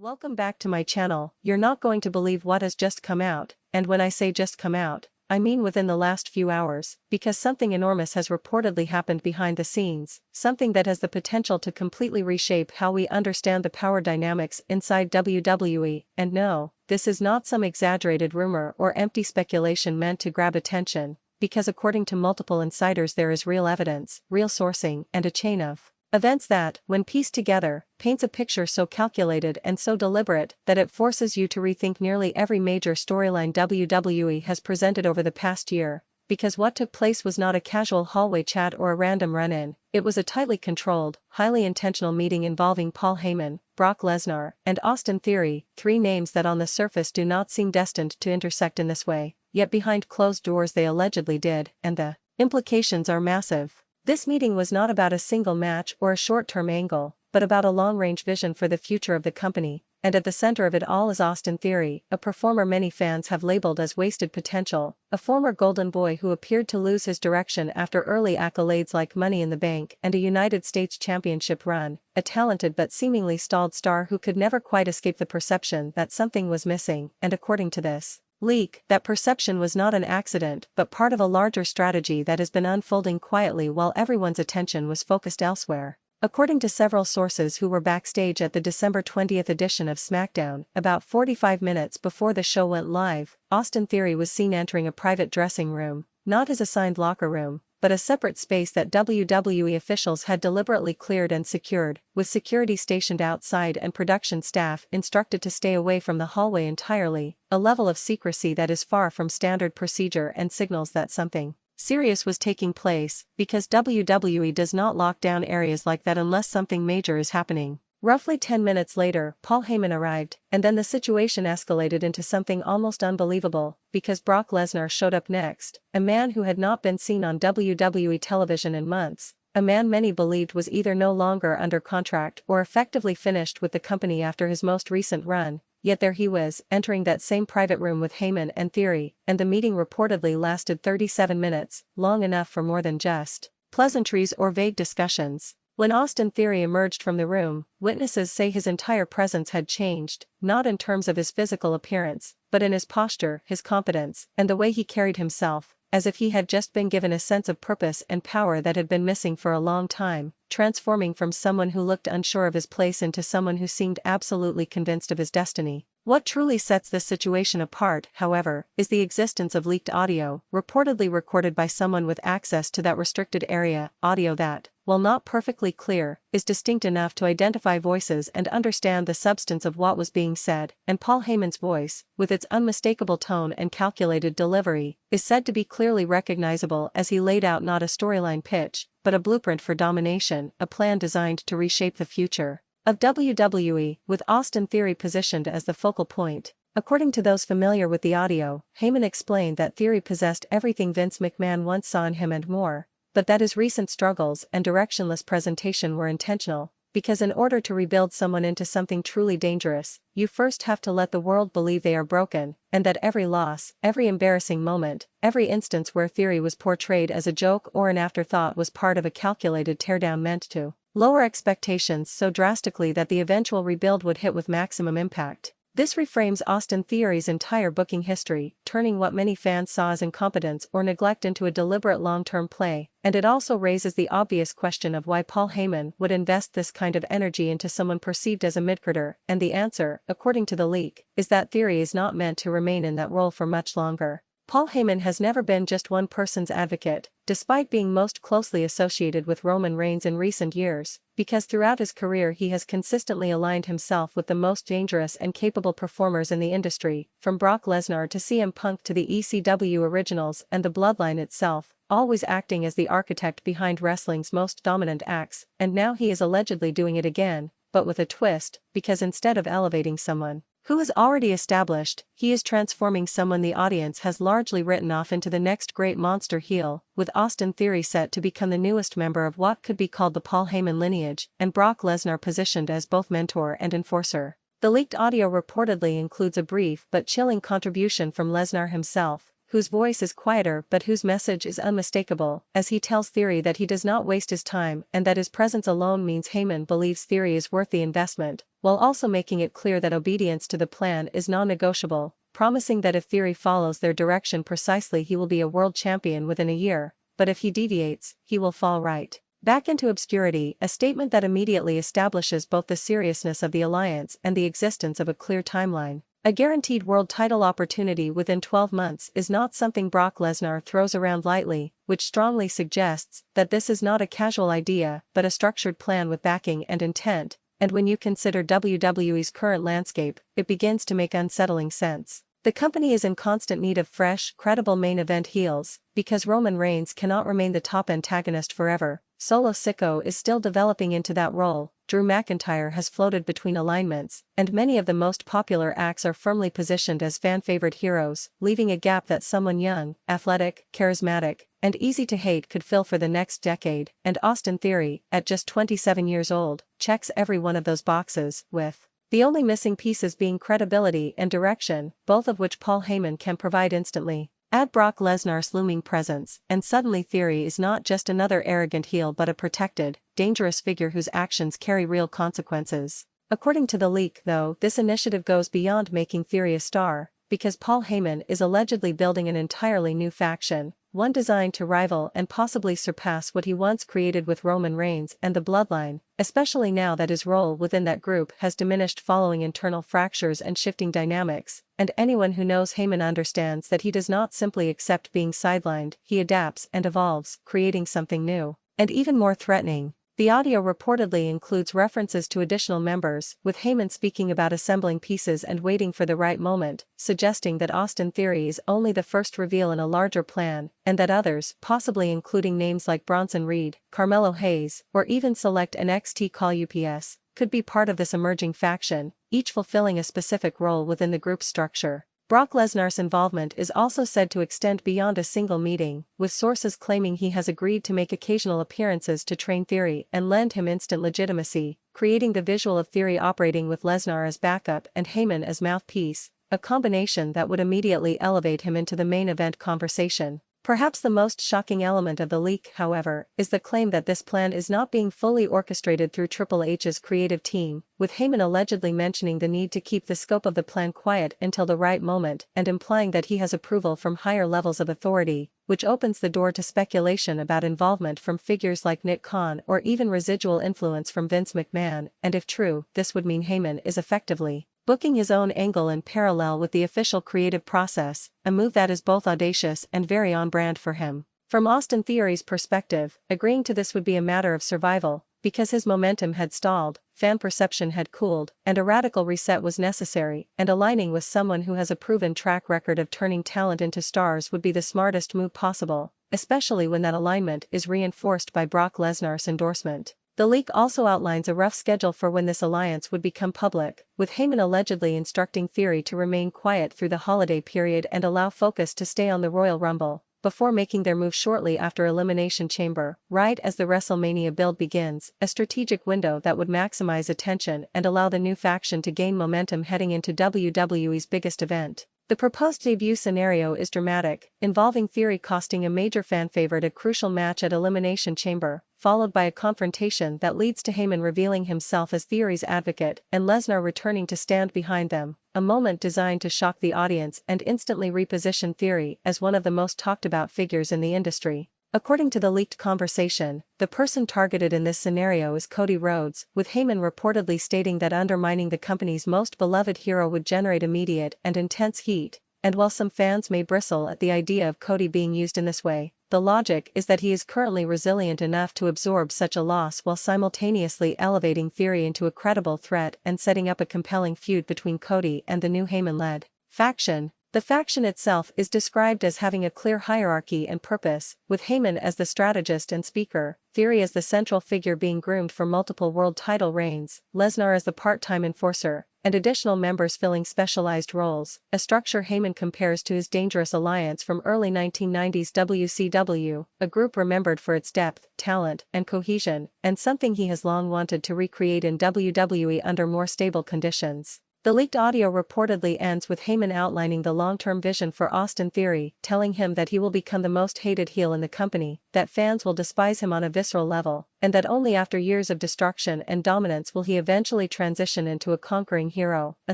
Welcome back to my channel. You're not going to believe what has just come out, and when I say just come out, I mean within the last few hours, because something enormous has reportedly happened behind the scenes, something that has the potential to completely reshape how we understand the power dynamics inside WWE. And no, this is not some exaggerated rumor or empty speculation meant to grab attention, because according to multiple insiders there is real evidence, real sourcing, and a chain of events that, when pieced together, paints a picture so calculated and so deliberate that it forces you to rethink nearly every major storyline WWE has presented over the past year, because what took place was not a casual hallway chat or a random run-in, it was a tightly controlled, highly intentional meeting involving Paul Heyman, Brock Lesnar, and Austin Theory, three names that on the surface do not seem destined to intersect in this way, yet behind closed doors they allegedly did, and the implications are massive. This meeting was not about a single match or a short-term angle, but about a long-range vision for the future of the company, and at the center of it all is Austin Theory, a performer many fans have labeled as wasted potential, a former golden boy who appeared to lose his direction after early accolades like Money in the Bank and a United States Championship run, a talented but seemingly stalled star who could never quite escape the perception that something was missing, and according to this leak, that perception was not an accident but part of a larger strategy that has been unfolding quietly while everyone's attention was focused elsewhere. According to several sources who were backstage at the December 20th edition of SmackDown, about 45 minutes before the show went live, Austin Theory was seen entering a private dressing room, not his assigned locker room, but a separate space that WWE officials had deliberately cleared and secured, with security stationed outside and production staff instructed to stay away from the hallway entirely, a level of secrecy that is far from standard procedure and signals that something serious was taking place, because WWE does not lock down areas like that unless something major is happening. Roughly 10 minutes later, Paul Heyman arrived, and then the situation escalated into something almost unbelievable, because Brock Lesnar showed up next, a man who had not been seen on WWE television in months, a man many believed was either no longer under contract or effectively finished with the company after his most recent run, yet there he was, entering that same private room with Heyman and Theory, and the meeting reportedly lasted 37 minutes, long enough for more than just pleasantries or vague discussions. When Austin Theory emerged from the room, witnesses say his entire presence had changed, not in terms of his physical appearance, but in his posture, his confidence, and the way he carried himself, as if he had just been given a sense of purpose and power that had been missing for a long time, transforming from someone who looked unsure of his place into someone who seemed absolutely convinced of his destiny. What truly sets this situation apart, however, is the existence of leaked audio, reportedly recorded by someone with access to that restricted area, audio that, while not perfectly clear, is distinct enough to identify voices and understand the substance of what was being said, and Paul Heyman's voice, with its unmistakable tone and calculated delivery, is said to be clearly recognizable as he laid out not a storyline pitch, but a blueprint for domination, a plan designed to reshape the future of WWE, with Austin Theory positioned as the focal point. According to those familiar with the audio, Heyman explained that Theory possessed everything Vince McMahon once saw in him and more, but that his recent struggles and directionless presentation were intentional, because in order to rebuild someone into something truly dangerous, you first have to let the world believe they are broken, and that every loss, every embarrassing moment, every instance where Theory was portrayed as a joke or an afterthought was part of a calculated teardown meant to lower expectations so drastically that the eventual rebuild would hit with maximum impact. This reframes Austin Theory's entire booking history, turning what many fans saw as incompetence or neglect into a deliberate long-term play, and it also raises the obvious question of why Paul Heyman would invest this kind of energy into someone perceived as a mid-carder, and the answer, according to the leak, is that Theory is not meant to remain in that role for much longer. Paul Heyman has never been just one person's advocate, despite being most closely associated with Roman Reigns in recent years, because throughout his career he has consistently aligned himself with the most dangerous and capable performers in the industry, from Brock Lesnar to CM Punk to the ECW originals and the Bloodline itself, always acting as the architect behind wrestling's most dominant acts, and now he is allegedly doing it again, but with a twist, because instead of elevating someone who is already established, he is transforming someone the audience has largely written off into the next great monster heel, with Austin Theory set to become the newest member of what could be called the Paul Heyman lineage, and Brock Lesnar positioned as both mentor and enforcer. The leaked audio reportedly includes a brief but chilling contribution from Lesnar himself, whose voice is quieter but whose message is unmistakable, as he tells Theory that he does not waste his time and that his presence alone means Heyman believes Theory is worth the investment, while also making it clear that obedience to the plan is non-negotiable, promising that if Theory follows their direction precisely he will be a world champion within a year, but if he deviates, he will fall right back into obscurity, a statement that immediately establishes both the seriousness of the alliance and the existence of a clear timeline. A guaranteed world title opportunity within 12 months is not something Brock Lesnar throws around lightly, which strongly suggests that this is not a casual idea but a structured plan with backing and intent, and when you consider WWE's current landscape, it begins to make unsettling sense. The company is in constant need of fresh, credible main event heels, because Roman Reigns cannot remain the top antagonist forever. Solo Sikoa is still developing into that role, Drew McIntyre has floated between alignments, and many of the most popular acts are firmly positioned as fan-favorite heroes, leaving a gap that someone young, athletic, charismatic, and easy to hate could fill for the next decade, and Austin Theory, at just 27 years old, checks every one of those boxes, with the only missing pieces being credibility and direction, both of which Paul Heyman can provide instantly. Add Brock Lesnar's looming presence, and suddenly Theory is not just another arrogant heel but a protected, dangerous figure whose actions carry real consequences. According to the leak, though, this initiative goes beyond making Theory a star, because Paul Heyman is allegedly building an entirely new faction, one designed to rival and possibly surpass what he once created with Roman Reigns and the Bloodline, especially now that his role within that group has diminished following internal fractures and shifting dynamics, and anyone who knows Heyman understands that he does not simply accept being sidelined, he adapts and evolves, creating something new, and even more threatening. The audio reportedly includes references to additional members, with Heyman speaking about assembling pieces and waiting for the right moment, suggesting that Austin Theory is only the first reveal in a larger plan, and that others, possibly including names like Bronson Reed, Carmelo Hayes, or even select NXT Call UPS, could be part of this emerging faction, each fulfilling a specific role within the group's structure. Brock Lesnar's involvement is also said to extend beyond a single meeting, with sources claiming he has agreed to make occasional appearances to train Theory and lend him instant legitimacy, creating the visual of Theory operating with Lesnar as backup and Heyman as mouthpiece, a combination that would immediately elevate him into the main event conversation. Perhaps the most shocking element of the leak, however, is the claim that this plan is not being fully orchestrated through Triple H's creative team, with Heyman allegedly mentioning the need to keep the scope of the plan quiet until the right moment and implying that he has approval from higher levels of authority, which opens the door to speculation about involvement from figures like Nick Khan or even residual influence from Vince McMahon, and if true, this would mean Heyman is effectively booking his own angle in parallel with the official creative process, a move that is both audacious and very on-brand for him. From Austin Theory's perspective, agreeing to this would be a matter of survival, because his momentum had stalled, fan perception had cooled, and a radical reset was necessary, and aligning with someone who has a proven track record of turning talent into stars would be the smartest move possible, especially when that alignment is reinforced by Brock Lesnar's endorsement. The leak also outlines a rough schedule for when this alliance would become public, with Heyman allegedly instructing Theory to remain quiet through the holiday period and allow focus to stay on the Royal Rumble, before making their move shortly after Elimination Chamber, right as the WrestleMania build begins, a strategic window that would maximize attention and allow the new faction to gain momentum heading into WWE's biggest event. The proposed debut scenario is dramatic, involving Theory costing a major fan favorite a crucial match at Elimination Chamber, followed by a confrontation that leads to Heyman revealing himself as Theory's advocate and Lesnar returning to stand behind them, a moment designed to shock the audience and instantly reposition Theory as one of the most talked about figures in the industry. According to the leaked conversation, the person targeted in this scenario is Cody Rhodes, with Heyman reportedly stating that undermining the company's most beloved hero would generate immediate and intense heat, and while some fans may bristle at the idea of Cody being used in this way, the logic is that he is currently resilient enough to absorb such a loss while simultaneously elevating Theory into a credible threat and setting up a compelling feud between Cody and the new Heyman-led faction. The faction itself is described as having a clear hierarchy and purpose, with Heyman as the strategist and speaker, Theory as the central figure being groomed for multiple world title reigns, Lesnar as the part-time enforcer, and additional members filling specialized roles, a structure Heyman compares to his Dangerous Alliance from early 1990s WCW, a group remembered for its depth, talent, and cohesion, and something he has long wanted to recreate in WWE under more stable conditions. The leaked audio reportedly ends with Heyman outlining the long-term vision for Austin Theory, telling him that he will become the most hated heel in the company, that fans will despise him on a visceral level, and that only after years of destruction and dominance will he eventually transition into a conquering hero, a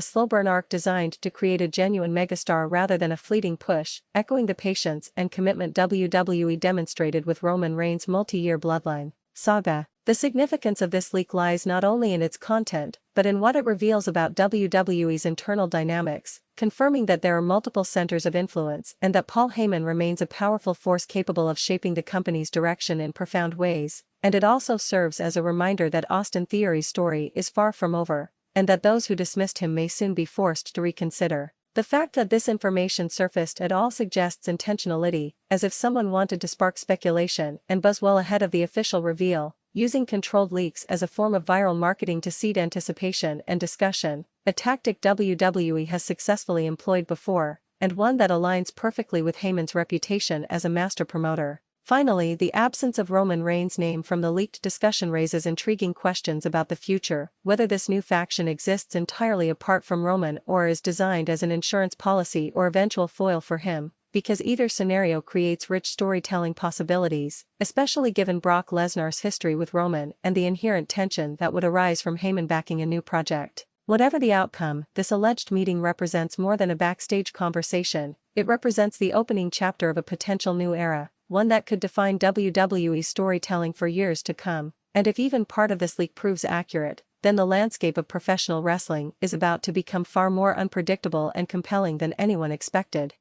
slow-burn arc designed to create a genuine megastar rather than a fleeting push, echoing the patience and commitment WWE demonstrated with Roman Reigns' multi-year bloodline saga. The significance of this leak lies not only in its content, but in what it reveals about WWE's internal dynamics, confirming that there are multiple centers of influence and that Paul Heyman remains a powerful force capable of shaping the company's direction in profound ways, and it also serves as a reminder that Austin Theory's story is far from over, and that those who dismissed him may soon be forced to reconsider. The fact that this information surfaced at all suggests intentionality, as if someone wanted to spark speculation and buzz well ahead of the official reveal, using controlled leaks as a form of viral marketing to seed anticipation and discussion, a tactic WWE has successfully employed before, and one that aligns perfectly with Heyman's reputation as a master promoter. Finally, the absence of Roman Reigns' name from the leaked discussion raises intriguing questions about the future, whether this new faction exists entirely apart from Roman or is designed as an insurance policy or eventual foil for him, because either scenario creates rich storytelling possibilities, especially given Brock Lesnar's history with Roman and the inherent tension that would arise from Heyman backing a new project. Whatever the outcome, this alleged meeting represents more than a backstage conversation, it represents the opening chapter of a potential new era, one that could define WWE's storytelling for years to come, and if even part of this leak proves accurate, then the landscape of professional wrestling is about to become far more unpredictable and compelling than anyone expected.